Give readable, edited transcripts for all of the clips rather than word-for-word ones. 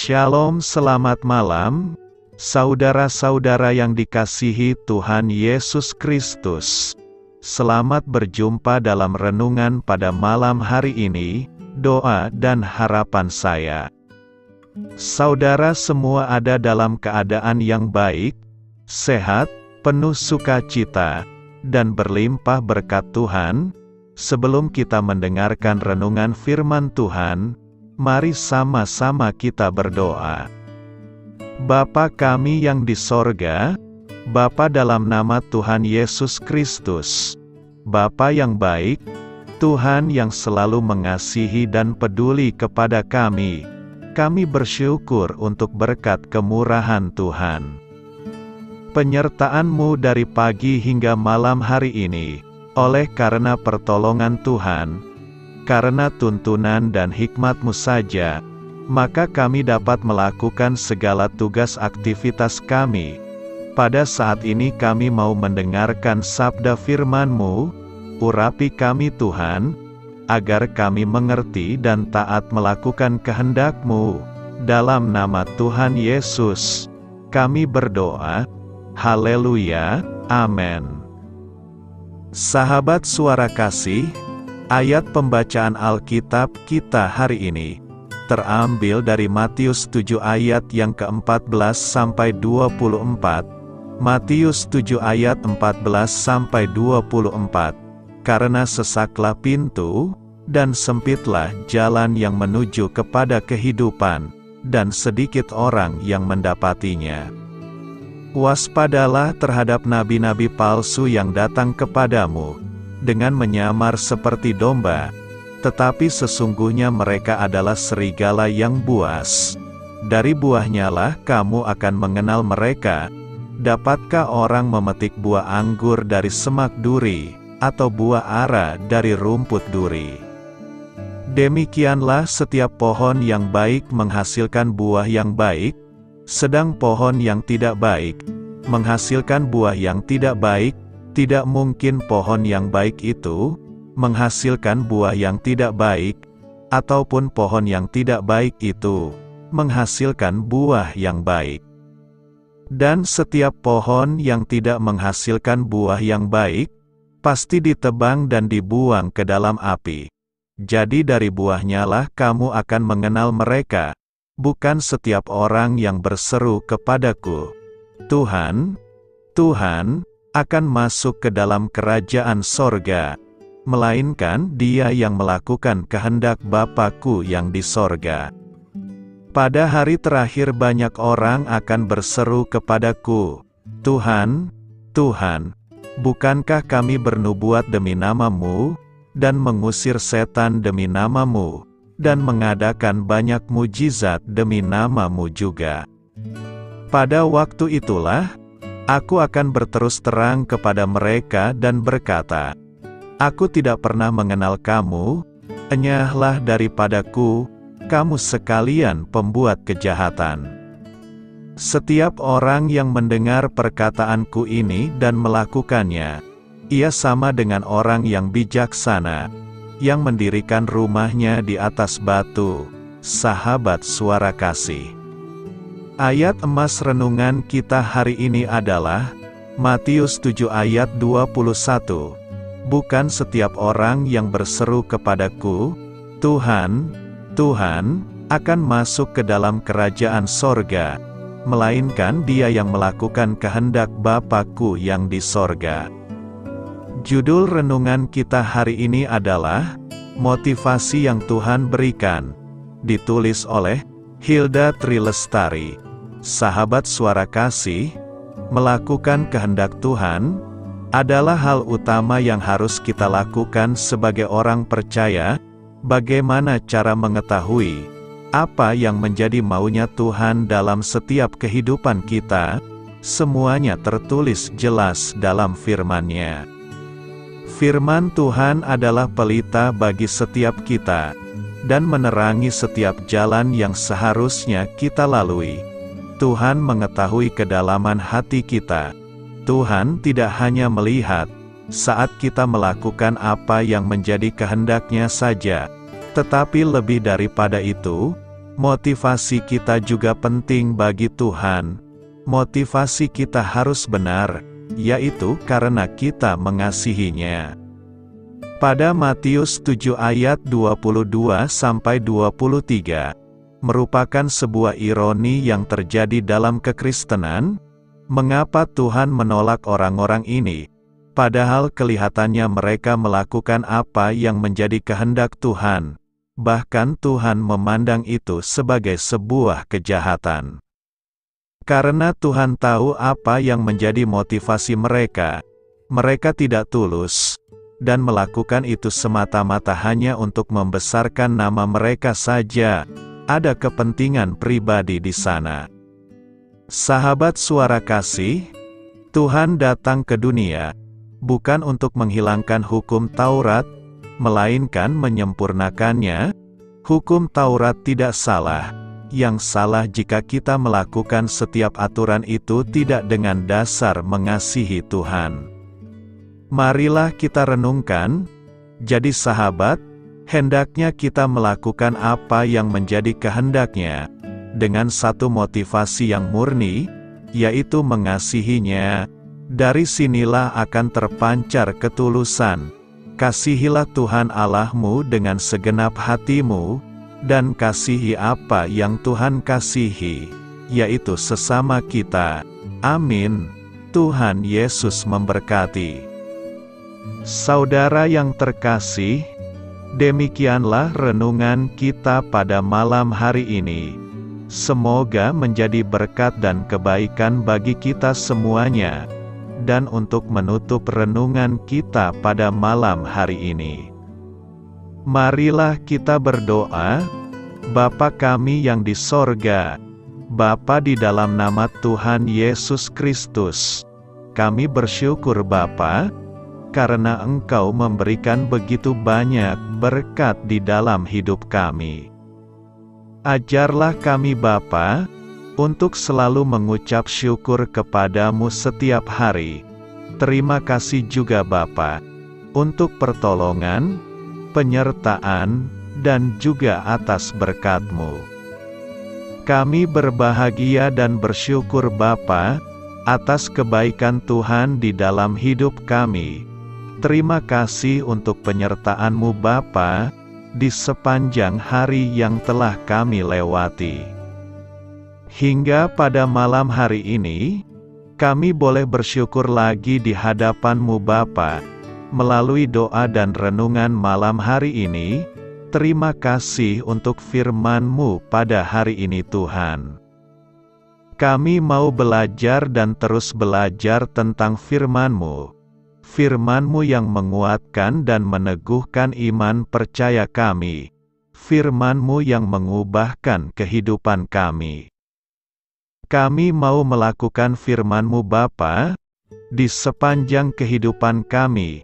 Shalom, selamat malam, saudara-saudara yang dikasihi Tuhan Yesus Kristus. Selamat berjumpa dalam renungan pada malam hari ini, doa dan harapan saya. Saudara semua ada dalam keadaan yang baik, sehat, penuh sukacita, dan berlimpah berkat Tuhan. Sebelum kita mendengarkan renungan firman Tuhan, mari sama-sama kita berdoa. Bapa kami yang di sorga, Bapa dalam nama Tuhan Yesus Kristus, Bapa yang baik, Tuhan yang selalu mengasihi dan peduli kepada kami bersyukur untuk berkat kemurahan Tuhan. Penyertaan-Mu dari pagi hingga malam hari ini, oleh karena pertolongan Tuhan, karena tuntunan dan hikmat-Mu saja, maka kami dapat melakukan segala tugas aktivitas kami. Pada saat ini kami mau mendengarkan sabda firman-Mu, urapi kami Tuhan, agar kami mengerti dan taat melakukan kehendak-Mu. Dalam nama Tuhan Yesus, kami berdoa. Haleluya, amin. Sahabat suara kasih, ayat pembacaan Alkitab kita hari ini terambil dari Matius 7 ayat yang ke-14 sampai 24. Matius 7 ayat 14 sampai 24. Karena sesaklah pintu dan sempitlah jalan yang menuju kepada kehidupan, dan sedikit orang yang mendapatinya. Waspadalah terhadap nabi-nabi palsu yang datang kepadamu, dengan menyamar seperti domba, tetapi sesungguhnya mereka adalah serigala yang buas. Dari buahnya lah kamu akan mengenal mereka. Dapatkah orang memetik buah anggur dari semak duri, atau buah ara dari rumput duri? Demikianlah setiap pohon yang baik menghasilkan buah yang baik, sedang pohon yang tidak baik menghasilkan buah yang tidak baik. Tidak mungkin pohon yang baik itu menghasilkan buah yang tidak baik, ataupun pohon yang tidak baik itu menghasilkan buah yang baik. Dan setiap pohon yang tidak menghasilkan buah yang baik pasti ditebang dan dibuang ke dalam api. Jadi dari buahnya lah kamu akan mengenal mereka. Bukan setiap orang yang berseru kepadaku, Tuhan, Tuhan, akan masuk ke dalam kerajaan sorga, melainkan dia yang melakukan kehendak Bapa-Ku yang di sorga. Pada hari terakhir banyak orang akan berseru kepadaku, Tuhan, Tuhan, bukankah kami bernubuat demi nama-Mu, dan mengusir setan demi nama-Mu, dan mengadakan banyak mujizat demi nama-Mu juga? Pada waktu itulah, aku akan berterus terang kepada mereka dan berkata, Aku tidak pernah mengenal kamu, enyahlah daripadaku, kamu sekalian pembuat kejahatan. Setiap orang yang mendengar perkataanku ini dan melakukannya, ia sama dengan orang yang bijaksana, yang mendirikan rumahnya di atas batu. Sahabat suara kasih, ayat emas renungan kita hari ini adalah Matius 7 ayat 21. Bukan setiap orang yang berseru kepadaku, Tuhan, Tuhan, akan masuk ke dalam kerajaan sorga, melainkan dia yang melakukan kehendak Bapa-Ku yang di sorga. Judul renungan kita hari ini adalah Motivasi yang Tuhan Berikan. Ditulis oleh Hilda Trilestari. Sahabat suara kasih, melakukan kehendak Tuhan adalah hal utama yang harus kita lakukan sebagai orang percaya. Bagaimana cara mengetahui apa yang menjadi maunya Tuhan dalam setiap kehidupan kita? Semuanya tertulis jelas dalam firman-Nya. Firman Tuhan adalah pelita bagi setiap kita, dan menerangi setiap jalan yang seharusnya kita lalui. Tuhan mengetahui kedalaman hati kita. Tuhan tidak hanya melihat saat kita melakukan apa yang menjadi kehendak-Nya saja, tetapi lebih daripada itu, Motivasi kita juga penting bagi Tuhan. Motivasi kita harus benar, yaitu karena kita mengasihinya. Pada Matius 7 ayat 22-23, merupakan sebuah ironi yang terjadi dalam kekristenan. Mengapa Tuhan menolak orang-orang ini, padahal kelihatannya mereka melakukan apa yang menjadi kehendak Tuhan? Bahkan Tuhan memandang itu sebagai sebuah kejahatan. Karena Tuhan tahu apa yang menjadi motivasi mereka. Mereka tidak tulus, dan melakukan itu semata-mata hanya untuk membesarkan nama mereka saja. Ada kepentingan pribadi di sana. Sahabat Suara Kasih, Tuhan datang ke dunia, bukan untuk menghilangkan hukum Taurat, melainkan menyempurnakannya. Hukum Taurat tidak salah, yang salah jika kita melakukan setiap aturan itu tidak dengan dasar mengasihi Tuhan. Marilah kita renungkan, jadi sahabat, hendaknya kita melakukan apa yang menjadi kehendaknya, dengan satu motivasi yang murni, yaitu mengasihinya. Dari sinilah akan terpancar ketulusan. Kasihilah Tuhan Allahmu dengan segenap hatimu, dan kasihi apa yang Tuhan kasihi, yaitu sesama kita. Amin. Tuhan Yesus memberkati. Saudara yang terkasih, demikianlah renungan kita pada malam hari ini. Semoga menjadi berkat dan kebaikan bagi kita semuanya. Dan untuk menutup renungan kita pada malam hari ini, marilah kita berdoa. Bapa kami yang di sorga, Bapa di dalam nama Tuhan Yesus Kristus, kami bersyukur Bapa, karena Engkau memberikan begitu banyak berkat di dalam hidup kami. Ajarlah kami Bapa, untuk selalu mengucap syukur kepadamu setiap hari. Terima kasih juga Bapa, untuk pertolongan, penyertaan, dan juga atas berkat-Mu. Kami berbahagia dan bersyukur Bapa, atas kebaikan Tuhan di dalam hidup kami. Terima kasih untuk penyertaan-Mu Bapa, di sepanjang hari yang telah kami lewati. Hingga pada malam hari ini, kami boleh bersyukur lagi di hadapan-Mu Bapa, melalui doa dan renungan malam hari ini. Terima kasih untuk firman-Mu pada hari ini Tuhan. Kami mau belajar dan terus belajar tentang firman-Mu. Firman-Mu yang menguatkan dan meneguhkan iman percaya kami. Firman-Mu yang mengubahkan kehidupan kami. Kami mau melakukan firman-Mu Bapa, di sepanjang kehidupan kami,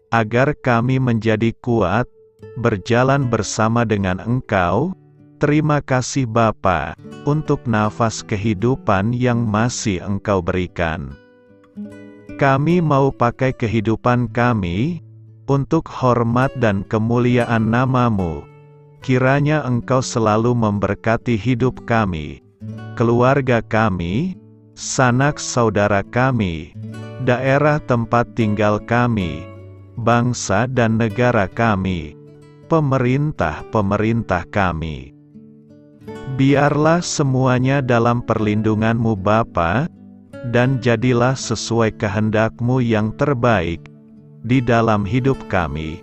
agar kami menjadi kuat, berjalan bersama dengan Engkau. Terima kasih Bapa, untuk nafas kehidupan yang masih Engkau berikan. Kami mau pakai kehidupan kami, untuk hormat dan kemuliaan nama-Mu. Kiranya Engkau selalu memberkati hidup kami, keluarga kami, sanak saudara kami, daerah tempat tinggal kami, bangsa dan negara kami, pemerintah-pemerintah kami. Biarlah semuanya dalam perlindungan-Mu Bapa, dan jadilah sesuai kehendak-Mu yang terbaik, di dalam hidup kami.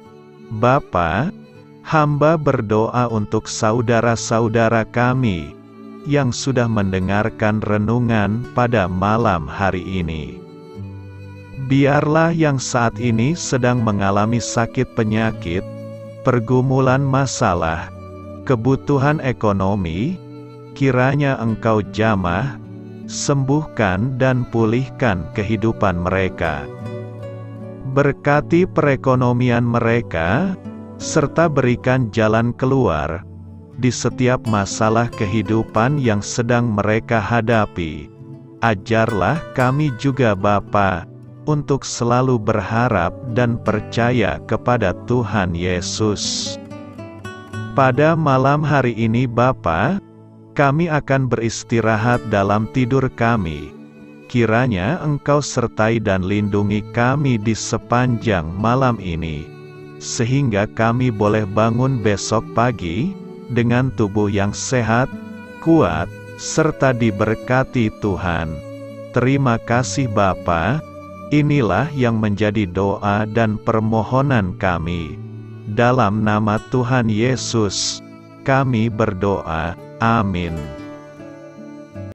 Bapa, hamba berdoa untuk saudara-saudara kami, yang sudah mendengarkan renungan pada malam hari ini. Biarlah yang saat ini sedang mengalami sakit penyakit, pergumulan masalah, kebutuhan ekonomi, kiranya Engkau jamah, sembuhkan dan pulihkan kehidupan mereka. Berkati perekonomian mereka, serta berikan jalan keluar di setiap masalah kehidupan yang sedang mereka hadapi. Ajarlah kami juga Bapa, untuk selalu berharap dan percaya kepada Tuhan Yesus. Pada malam hari ini Bapa, Kami akan beristirahat dalam tidur kami. Kiranya Engkau sertai dan lindungi kami di sepanjang malam ini, sehingga kami boleh bangun besok pagi dengan tubuh yang sehat, kuat, serta diberkati Tuhan. Terima kasih Bapa. Inilah yang menjadi doa dan permohonan kami. Dalam nama Tuhan Yesus, kami berdoa. Amin.